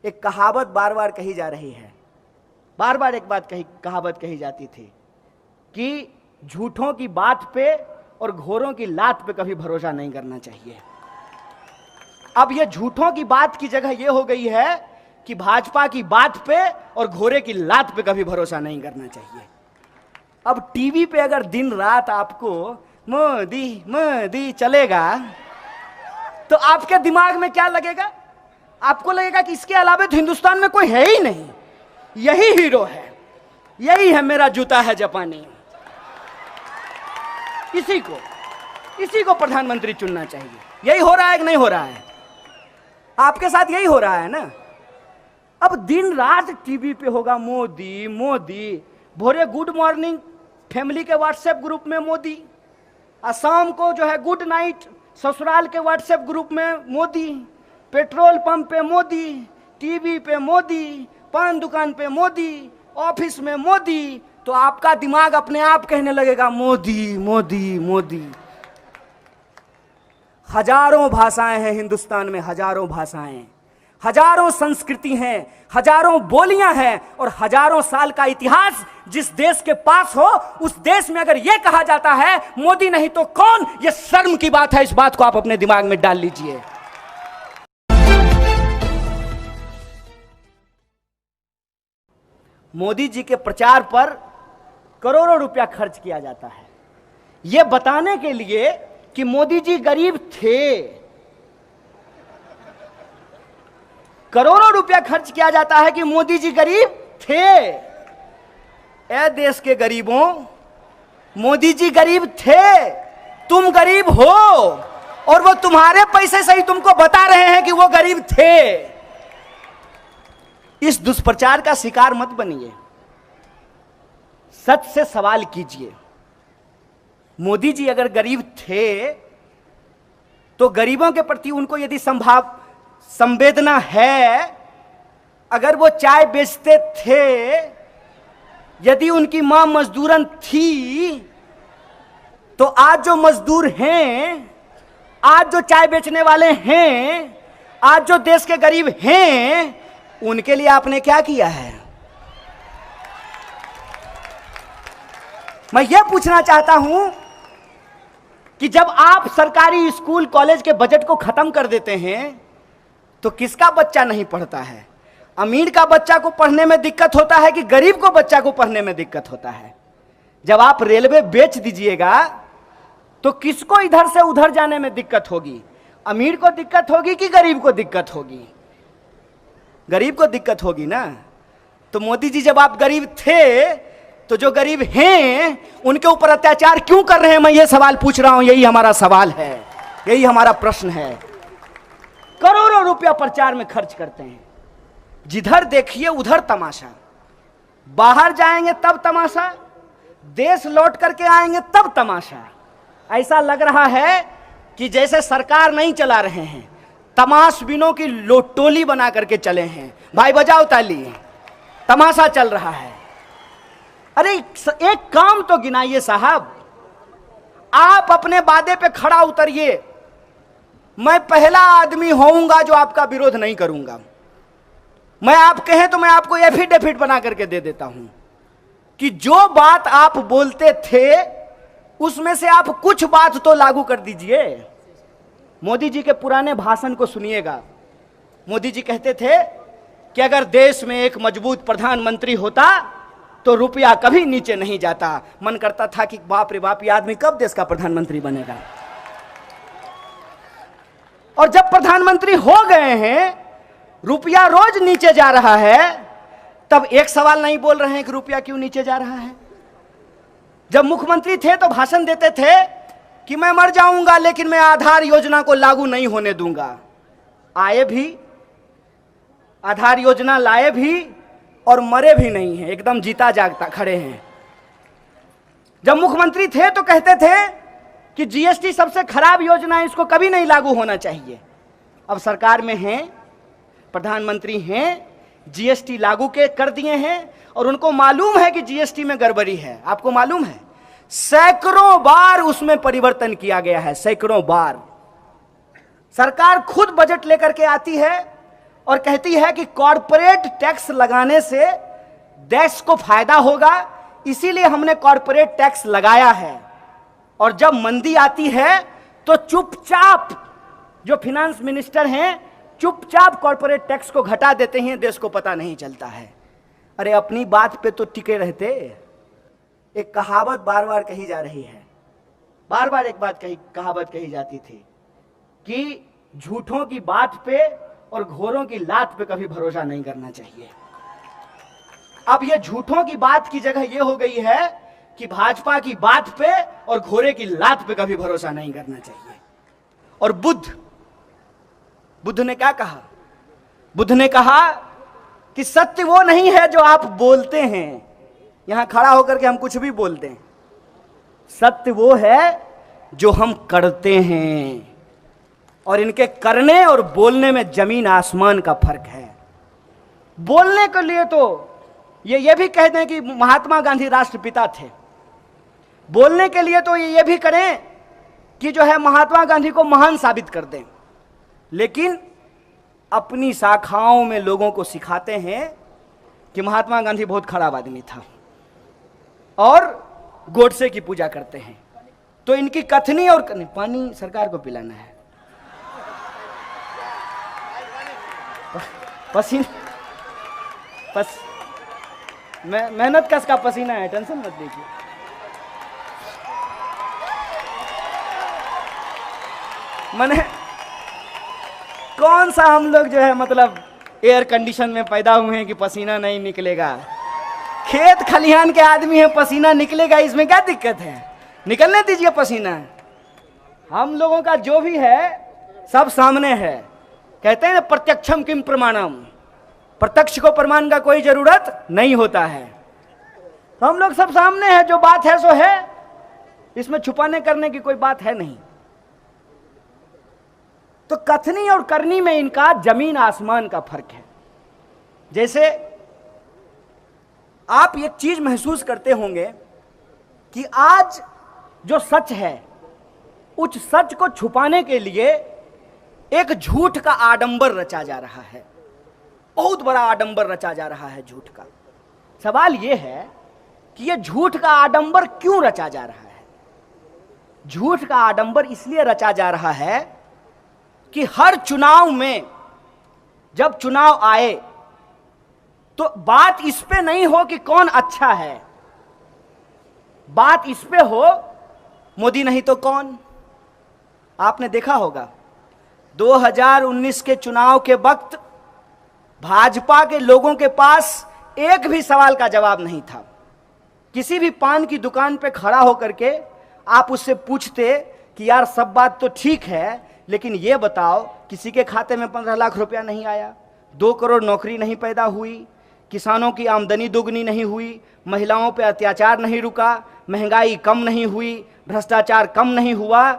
एक कहावत बार बार कही जा रही है, बार बार एक कहावत कही जाती थी कि झूठों की बात पे और घोरों की लात पे कभी भरोसा नहीं करना चाहिए। अब ये झूठों की बात की जगह ये हो गई है कि भाजपा की बात पे और घोरे की लात पे कभी भरोसा नहीं करना चाहिए। अब टीवी पे अगर दिन रात आपको मोदी मोदी चलेगा तो आपके दिमाग में क्या लगेगा? आपको लगेगा कि इसके अलावा तो हिंदुस्तान में कोई है ही नहीं, यही हीरो है, यही है मेरा जूता है जापानी, इसी को प्रधानमंत्री चुनना चाहिए। यही हो रहा है कि नहीं हो रहा है? आपके साथ यही हो रहा है ना। अब दिन रात टीवी पे होगा मोदी मोदी, भोरे गुड मॉर्निंग फैमिली के व्हाट्सएप ग्रुप में मोदी, शाम को जो है गुड नाइट ससुराल के व्हाट्सएप ग्रुप में मोदी, पेट्रोल पंप पे मोदी, टीवी पे मोदी, पान दुकान पे मोदी, ऑफिस में मोदी। तो आपका दिमाग अपने आप कहने लगेगा मोदी मोदी मोदी। हजारों भाषाएं हैं हिंदुस्तान में, हजारों भाषाएं, हजारों संस्कृति हैं, हजारों बोलियां हैं और हजारों साल का इतिहास जिस देश के पास हो उस देश में अगर यह कहा जाता है मोदी नहीं तो कौन, यह शर्म की बात है। इस बात को आप अपने दिमाग में डाल लीजिए। मोदी जी के प्रचार पर करोड़ों रुपया खर्च किया जाता है यह बताने के लिए कि मोदी जी गरीब थे। करोड़ों रुपया खर्च किया जाता है कि मोदी जी गरीब थे। ए देश के गरीबों, मोदी जी गरीब थे, तुम गरीब हो और वो तुम्हारे पैसे से ही तुमको बता रहे हैं कि वो गरीब थे। इस दुष्प्रचार का शिकार मत बनिए, सच से सवाल कीजिए। मोदी जी अगर गरीब थे तो गरीबों के प्रति उनको यदि संवेदना है, अगर वो चाय बेचते थे, यदि उनकी मां मजदूरन थी, तो आज जो मजदूर हैं, आज जो चाय बेचने वाले हैं, आज जो देश के गरीब हैं, उनके लिए आपने क्या किया है? मैं यह पूछना चाहता हूं कि जब आप सरकारी स्कूल कॉलेज के बजट को खत्म कर देते हैं तो किसका बच्चा नहीं पढ़ता है? अमीर का बच्चा को पढ़ने में दिक्कत होता है कि गरीब को बच्चा को पढ़ने में दिक्कत होता है? जब आप रेलवे बेच दीजिएगा तो किसको इधर से उधर जाने में दिक्कत होगी? अमीर को दिक्कत होगी कि गरीब को दिक्कत होगी? गरीब को दिक्कत होगी ना। तो मोदी जी जब आप गरीब थे तो जो गरीब हैं उनके ऊपर अत्याचार क्यों कर रहे हैं? मैं ये सवाल पूछ रहा हूं, यही हमारा सवाल है, यही हमारा प्रश्न है। करोड़ों रुपया प्रचार में खर्च करते हैं, जिधर देखिए उधर तमाशा। बाहर जाएंगे तब तमाशा, देश लौट करके आएंगे तब तमाशा। ऐसा लग रहा है कि जैसे सरकार नहीं चला रहे हैं, तमाशबीनों की टोली बना करके चले हैं। भाई बजाओ ताली, तमाशा चल रहा है। अरे एक काम तो गिनाइए साहब, आप अपने वादे पे खड़ा उतरिए। मैं पहला आदमी होऊंगा जो आपका विरोध नहीं करूंगा। मैं आप कहें तो मैं आपको एफिडेविट बना करके दे देता हूं कि जो बात आप बोलते थे उसमें से आप कुछ बात तो लागू कर दीजिए। मोदी जी के पुराने भाषण को सुनिएगा। मोदी जी कहते थे कि अगर देश में एक मजबूत प्रधानमंत्री होता तो रुपया कभी नीचे नहीं जाता। मन करता था कि बाप रे बाप, ये आदमी कब देश का प्रधानमंत्री बनेगा। और जब प्रधानमंत्री हो गए हैं, रुपया रोज नीचे जा रहा है, तब एक सवाल नहीं बोल रहे हैं कि रुपया क्यों नीचे जा रहा है। जब मुख्यमंत्री थे तो भाषण देते थे कि मैं मर जाऊंगा लेकिन मैं आधार योजना को लागू नहीं होने दूंगा। आए भी, आधार योजना लाए भी और मरे भी नहीं हैं, एकदम जीता जागता खड़े हैं। जब मुख्यमंत्री थे तो कहते थे कि जीएसटी सबसे खराब योजना है, इसको कभी नहीं लागू होना चाहिए। अब सरकार में हैं, प्रधानमंत्री हैं, जीएसटी लागू कर दिए हैं और उनको मालूम है कि जीएसटी में गड़बड़ी है। आपको मालूम है, सैकड़ों बार उसमें परिवर्तन किया गया है, सैकड़ों बार। सरकार खुद बजट लेकर के आती है और कहती है कि कॉरपोरेट टैक्स लगाने से देश को फायदा होगा, इसीलिए हमने कॉरपोरेट टैक्स लगाया है। और जब मंदी आती है तो चुपचाप जो फिनेंस मिनिस्टर हैं चुपचाप कॉरपोरेट टैक्स को घटा देते हैं, देश को पता नहीं चलता है। अरे अपनी बात पे तो टिके रहते। एक कहावत बार बार कही जा रही है, बार बार एक कहावत कही जाती थी कि झूठों की बात पे और घोरों की लात पे कभी भरोसा नहीं करना चाहिए। अब ये झूठों की बात की जगह ये हो गई है कि भाजपा की बात पे और घोड़े की लात पे कभी भरोसा नहीं करना चाहिए। और बुद्ध ने क्या कहा? बुद्ध ने कहा कि सत्य वो नहीं है जो आप बोलते हैं, यहां खड़ा होकर के हम कुछ भी बोलते हैं। सत्य वो है जो हम करते हैं, और इनके करने और बोलने में जमीन आसमान का फर्क है। बोलने के लिए तो ये भी कह दें कि महात्मा गांधी राष्ट्रपिता थे, बोलने के लिए तो ये भी करें कि जो है महात्मा गांधी को महान साबित कर दें, लेकिन अपनी शाखाओं में लोगों को सिखाते हैं कि महात्मा गांधी बहुत खराब आदमी था और गोडसे की पूजा करते हैं। तो इनकी कथनी और पानी सरकार को पिलाना है। मेहनत का पसीना है, टेंशन मत लीजिए। मैंने कौन सा हम लोग जो है मतलब एयर कंडीशन में पैदा हुए हैं कि पसीना नहीं निकलेगा। खेत खलिहान के आदमी है, पसीना निकलेगा, इसमें क्या दिक्कत है? निकलने दीजिए पसीना। हम लोगों का जो भी है सब सामने है। कहते हैं प्रत्यक्षम किम प्रमाणम, प्रत्यक्ष को प्रमाण का कोई जरूरत नहीं होता है। तो हम लोग सब सामने है, जो बात है सो है, इसमें छुपाने करने की कोई बात है नहीं। तो कथनी और करनी में इनका जमीन आसमान का फर्क है। जैसे आप एक चीज महसूस करते होंगे कि आज जो सच है उस सच को छुपाने के लिए एक झूठ का आडंबर रचा जा रहा है, बहुत बड़ा आडंबर रचा जा रहा है झूठ का। सवाल यह है कि यह झूठ का आडंबर क्यों रचा जा रहा है? झूठ का आडंबर इसलिए रचा जा रहा है कि हर चुनाव में जब चुनाव आए तो बात इस पे नहीं हो कि कौन अच्छा है, बात इस पे हो मोदी नहीं तो कौन। आपने देखा होगा 2019 के चुनाव के वक्त भाजपा के लोगों के पास एक भी सवाल का जवाब नहीं था। किसी भी पान की दुकान पे खड़ा होकर के आप उससे पूछते कि यार सब बात तो ठीक है, लेकिन ये बताओ किसी के खाते में 15 लाख रुपया नहीं आया, 2 करोड़ नौकरी नहीं पैदा हुई, किसानों की आमदनी दोगुनी नहीं हुई, महिलाओं पे अत्याचार नहीं रुका, महंगाई कम नहीं हुई, भ्रष्टाचार कम नहीं हुआ,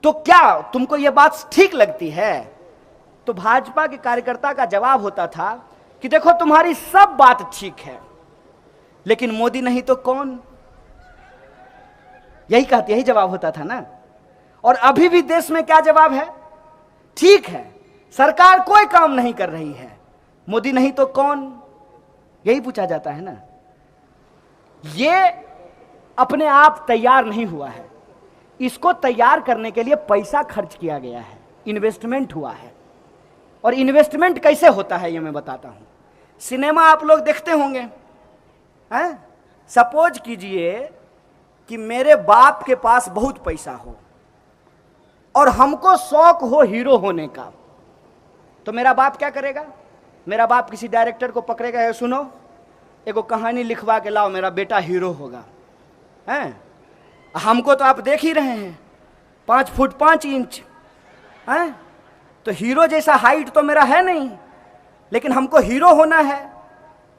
तो क्या तुमको ये बात ठीक लगती है? तो भाजपा के कार्यकर्ता का जवाब होता था कि देखो तुम्हारी सब बात ठीक है, लेकिन मोदी नहीं तो कौन। यही जवाब होता था ना। और अभी भी देश में क्या जवाब है? ठीक है, सरकार कोई काम नहीं कर रही है, मोदी नहीं तो कौन, यही पूछा जाता है ना। ये अपने आप तैयार नहीं हुआ है, इसको तैयार करने के लिए पैसा खर्च किया गया है, इन्वेस्टमेंट हुआ है। और इन्वेस्टमेंट कैसे होता है ये मैं बताता हूं। सिनेमा आप लोग देखते होंगे, हैं? सपोज कीजिए कि मेरे बाप के पास बहुत पैसा हो और हमको शौक हो हीरो होने का, तो मेरा बाप क्या करेगा? मेरा बाप किसी डायरेक्टर को पकड़ेगा, है सुनो एगो कहानी लिखवा के लाओ, मेरा बेटा हीरो होगा। हैं? हमको तो आप देख ही रहे हैं 5 फुट 5 इंच, हैं? तो हीरो जैसा हाइट तो मेरा है नहीं, लेकिन हमको हीरो होना है।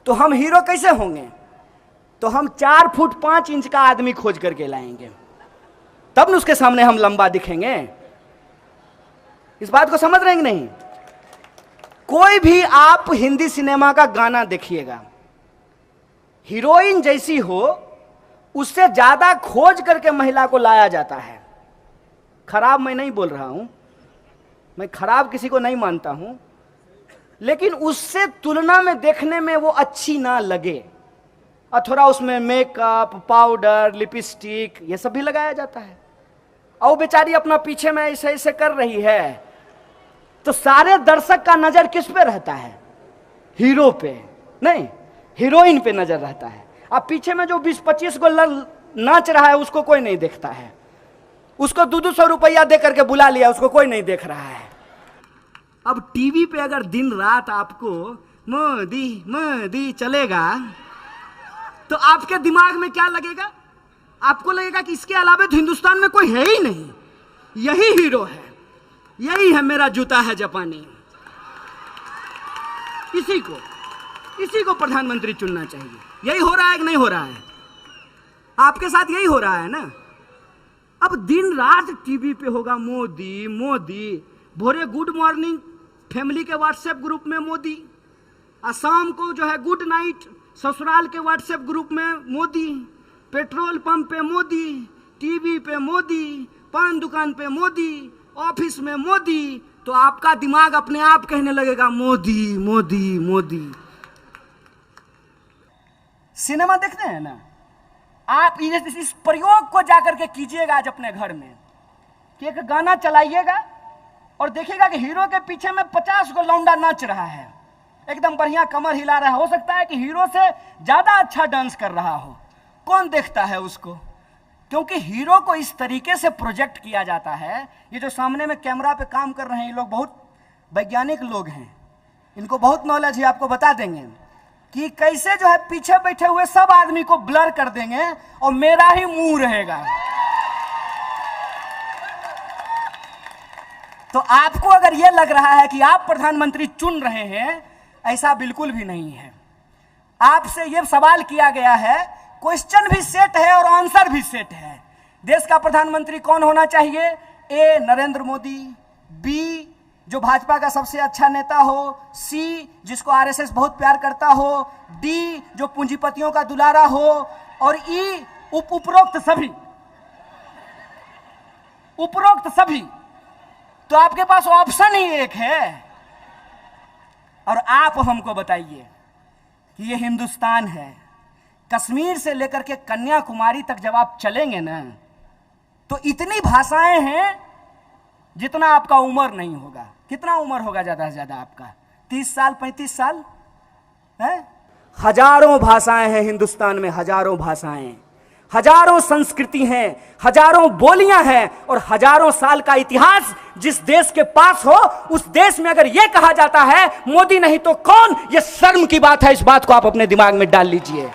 तो हम हीरो कैसे होंगे? तो हम 4 फुट 5 इंच का आदमी खोज करके लाएंगे, तब न उसके सामने हम लंबा दिखेंगे। इस बात को समझ रहे हैं कि नहीं? कोई भी आप हिंदी सिनेमा का गाना देखिएगा, हीरोइन जैसी हो उससे ज्यादा खोज करके महिला को लाया जाता है। खराब मैं नहीं बोल रहा हूं, मैं खराब किसी को नहीं मानता हूं, लेकिन उससे तुलना में देखने में वो अच्छी ना लगे, और थोड़ा उसमें मेकअप, पाउडर, लिपस्टिक ये सब भी लगाया जाता है, और वो बेचारी अपना पीछे में ऐसे ऐसे कर रही है, तो सारे दर्शक का नजर किस पे रहता है? हीरो पे नहीं, हीरोइन पे नजर रहता है। अब पीछे में जो 20-25 को नाच रहा है उसको कोई नहीं देखता है, उसको 200 रुपया दे करके बुला लिया, उसको कोई नहीं देख रहा है। अब टीवी पे अगर दिन रात आपको मोदी मोदी चलेगा तो आपके दिमाग में क्या लगेगा? आपको लगेगा कि इसके अलावा तो हिंदुस्तान में कोई है ही नहीं, यही हीरो है, यही है मेरा जूता है जापानी, इसी को प्रधानमंत्री चुनना चाहिए। यही हो रहा है कि नहीं हो रहा है? आपके साथ यही हो रहा है ना। अब दिन रात टीवी पे होगा मोदी मोदी, भोरे गुड मॉर्निंग फैमिली के व्हाट्सएप ग्रुप में मोदी, और शाम को जो है गुड नाइट ससुराल के व्हाट्सएप ग्रुप में मोदी, पेट्रोल पंप पे मोदी, टीवी पे मोदी, पान दुकान पे मोदी, ऑफिस में मोदी, तो आपका दिमाग अपने आप कहने लगेगा मोदी मोदी मोदी। सिनेमा देखते हैं ना आप, इस प्रयोग को जाकर के कीजिएगा आज अपने घर में, कि एक गाना चलाइएगा और देखिएगा कि हीरो के पीछे में 50 को लौंडा नाच रहा है, एकदम बढ़िया कमर हिला रहा है, हो सकता है कि हीरो से ज्यादा अच्छा डांस कर रहा हो। कौन देखता है उसको? क्योंकि हीरो को इस तरीके से प्रोजेक्ट किया जाता है। ये जो सामने में कैमरा पे काम कर रहे हैं, ये लोग बहुत वैज्ञानिक लोग हैं, इनको बहुत नॉलेज है, आपको बता देंगे कि कैसे जो है पीछे बैठे हुए सब आदमी को ब्लर कर देंगे और मेरा ही मुंह रहेगा। तो आपको अगर यह लग रहा है कि आप प्रधानमंत्री चुन रहे हैं, ऐसा बिल्कुल भी नहीं है। आपसे यह सवाल किया गया है, क्वेश्चन भी सेट है और आंसर भी सेट है। देश का प्रधानमंत्री कौन होना चाहिए? ए नरेंद्र मोदी, बी जो भाजपा का सबसे अच्छा नेता हो, सी जिसको आरएसएस बहुत प्यार करता हो, डी जो पूंजीपतियों का दुलारा हो, और ई उपरोक्त सभी। तो आपके पास ऑप्शन ही एक है। और आप हमको बताइए कि ये हिंदुस्तान है, कश्मीर से लेकर के कन्याकुमारी तक जब आप चलेंगे ना, तो इतनी भाषाएं हैं जितना आपका उम्र नहीं होगा। कितना उम्र होगा ज्यादा से ज्यादा आपका? 30 साल 35 साल है। हजारों भाषाएं हैं हिंदुस्तान में, हजारों भाषाएं, हजारों संस्कृति हैं, हजारों बोलियां हैं, और हजारों साल का इतिहास जिस देश के पास हो, उस देश में अगर यह कहा जाता है मोदी नहीं तो कौन, यह शर्म की बात है। इस बात को आप अपने दिमाग में डाल लीजिए।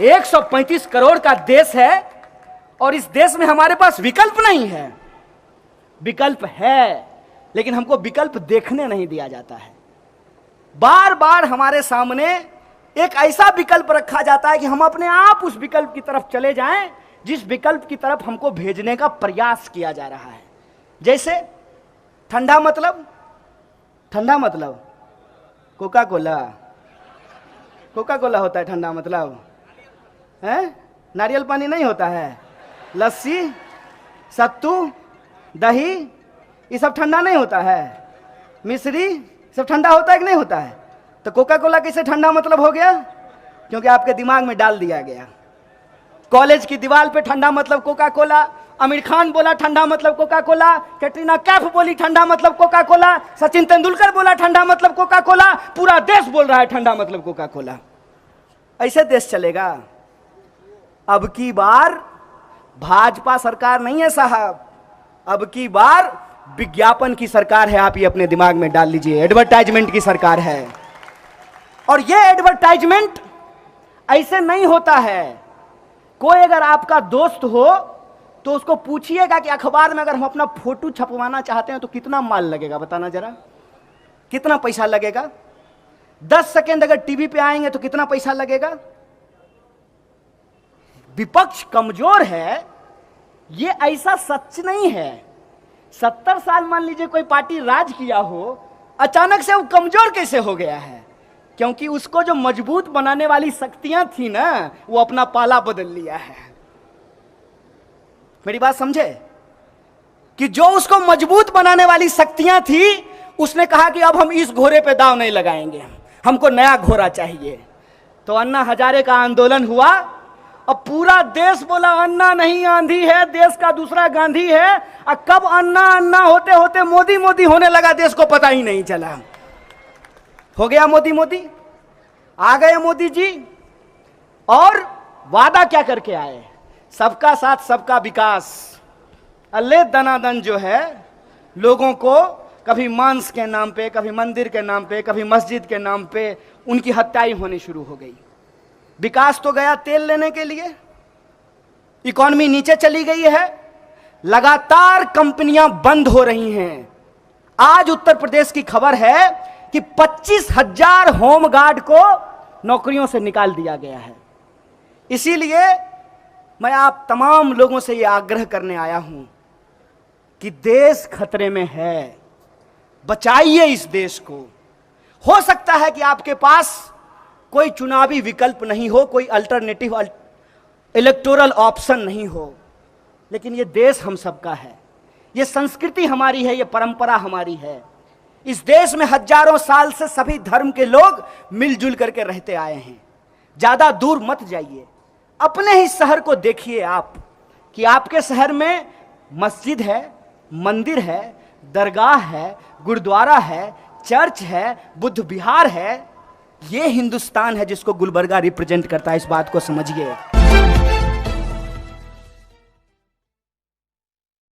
135 करोड़ का देश है और इस देश में हमारे पास विकल्प नहीं है। विकल्प है लेकिन हमको विकल्प देखने नहीं दिया जाता है। बार बार हमारे सामने एक ऐसा विकल्प रखा जाता है कि हम अपने आप उस विकल्प की तरफ चले जाएं जिस विकल्प की तरफ हमको भेजने का प्रयास किया जा रहा है। जैसे ठंडा मतलब कोका कोला होता है ठंडा मतलब है, नारियल पानी नहीं होता है, लस्सी, सत्तू, दही, ये सब ठंडा नहीं होता है, मिश्री सब ठंडा होता है कि नहीं होता है? तो कोका कोला कैसे ठंडा मतलब हो गया? क्योंकि आपके दिमाग में डाल दिया गया। कॉलेज की दीवार पे ठंडा मतलब कोका कोला, आमिर खान बोला ठंडा मतलब कोका कोला, कैटरीना कैफ बोली ठंडा मतलब कोका कोला, सचिन तेंदुलकर बोला ठंडा मतलब कोका कोला, पूरा देश बोल रहा है ठंडा मतलब कोका कोला। ऐसे देश चलेगा? अब की बार भाजपा सरकार नहीं है साहब, अब की बार विज्ञापन की सरकार है। आप ये अपने दिमाग में डाल लीजिए, एडवर्टाइजमेंट की सरकार है। और ये एडवर्टाइजमेंट ऐसे नहीं होता है। कोई अगर आपका दोस्त हो तो उसको पूछिएगा कि अखबार में अगर हम अपना फोटो छपवाना चाहते हैं तो कितना माल लगेगा, बताना जरा, कितना पैसा लगेगा? 10 सेकेंड अगर टीवी पे आएंगे तो कितना पैसा लगेगा? विपक्ष कमजोर है, ये ऐसा सच नहीं है। 70 साल मान लीजिए कोई पार्टी राज किया हो, अचानक से वो कमजोर कैसे हो गया है? क्योंकि उसको जो मजबूत बनाने वाली शक्तियां थी ना, वो अपना पाला बदल लिया है। मेरी बात समझे? कि जो उसको मजबूत बनाने वाली शक्तियां थी उसने कहा कि अब हम इस घोड़े पे दांव नहीं लगाएंगे, हमको नया घोड़ा चाहिए। तो अन्ना हजारे का आंदोलन हुआ और पूरा देश बोला अन्ना नहीं आंधी है, देश का दूसरा गांधी है। और कब अन्ना अन्ना होते होते मोदी मोदी होने लगा, देश को पता ही नहीं चला। हो गया मोदी मोदी, आ गए मोदी जी। और वादा क्या करके आए? सबका साथ सबका विकास। अल्ले दनादन जो है लोगों को कभी मांस के नाम पे, कभी मंदिर के नाम पे, कभी मस्जिद के नाम पे उनकी हत्याएं होनी शुरू हो गई। विकास तो गया तेल लेने के लिए, इकॉनमी नीचे चली गई है, लगातार कंपनियां बंद हो रही हैं। आज उत्तर प्रदेश की खबर है कि 25,000 होमगार्ड को नौकरियों से निकाल दिया गया है। इसीलिए मैं आप तमाम लोगों से यह आग्रह करने आया हूं कि देश खतरे में है, बचाइए इस देश को। हो सकता है कि आपके पास कोई चुनावी विकल्प नहीं हो, कोई अल्टरनेटिव इलेक्टोरल ऑप्शन नहीं हो, लेकिन यह देश हम सबका है, यह संस्कृति हमारी है, यह परंपरा हमारी है। इस देश में हजारों साल से सभी धर्म के लोग मिलजुल करके रहते आए हैं। ज्यादा दूर मत जाइए, अपने ही शहर को देखिए आप कि आपके शहर में मस्जिद है, मंदिर है, दरगाह है, गुरुद्वारा है, चर्च है, बुद्ध विहार है। ये हिंदुस्तान है जिसको गुलबर्गा रिप्रेजेंट करता है, इस बात को समझिए।